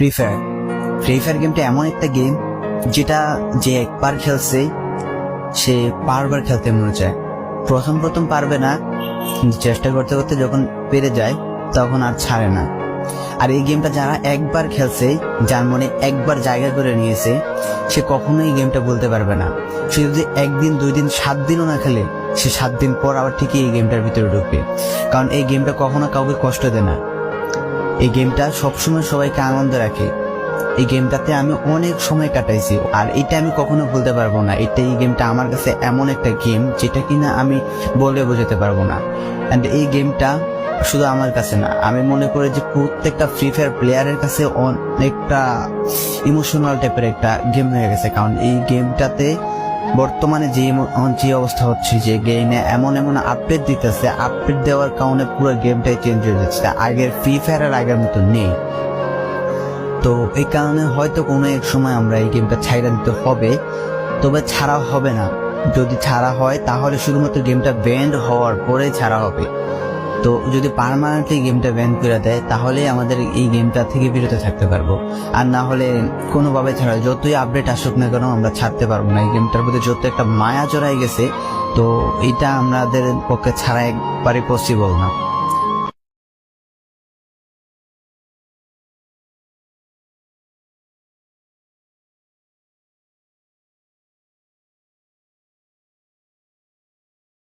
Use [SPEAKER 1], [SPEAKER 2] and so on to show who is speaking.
[SPEAKER 1] Free fire গেমটা এমন একটা গেম যেটা যে একবার খেলছে সে বারবার খেলতে মনে চায়। প্রথম পারবে না, চেষ্টা করতে করতে যখন পেরে যায় তখন আর ছাড়ে না। আর এই গেমটা যারা একবার খেলছে, যার মনে একবার জায়গা করে নিয়েছে, সে কখনোই এই গেমটা বলতে পারবে না। সে যদি 1 দিন 2 দিন 7 দিনও না খেলে, সে 7 দিন পর আবার ঠিকই এই গেমটার ভিতরে ঢুকবে। কারণ এই গেমটা কখনো কাউকে কষ্ট দেয় না। এই গেমটা সবসময় সবাইকে আনন্দ রাখে। এই গেমটাতে আমি অনেক সময় কাটাইছি, আর এটা আমি কখনো ভুলতে পারবো না। এই গেমটা আমার কাছে এমন একটা গেম যেটা কিনা আমি বলে বোঝাতে পারবো না। অ্যান্ড এই গেমটা শুধু আমার কাছে না, আমি মনে করি যে প্রত্যেকটা ফ্রি ফায়ার প্লেয়ারের কাছে অনেকটা ইমোশনাল টাইপের একটা গেম হয়ে গেছে। কারণ এই গেমটাতে বর্তমানে যে অবস্থা হচ্ছে, যে গেমে এমন আপডেট দিতেছে, আপডেট দেওয়ার কারণে পুরো গেমটাই চেঞ্জ হয়ে যাচ্ছে। আগের ফ্রি ফায়ার আর আগের মতো নেই। তো এই কারণে হয়তো কোনো এক সময় আমরা এই গেমটা ছাইড়া দিতে হবে, তবে ছাড়া হবে না। যদি ছাড়া হয় তাহলে শুধুমাত্র গেমটা ব্যান্ড হওয়ার পরে ছাড়া হবে। তো যদি পার্মানেন্টলি গেমটা ব্যান করে দেয় তাহলে আমাদের এই গেমটা থেকে বিরত থাকতে পারবো। আর না হলে কোনোভাবে ছাড়া, যতই আপডেট আসুক না কেন আমরা ছাড়তে পারবো না। এই গেমটার প্রতি যত একটা মায়া জড়াই গেছে, তো এটা আমাদের পক্ষে ছাড়া একবারে পসিবল না।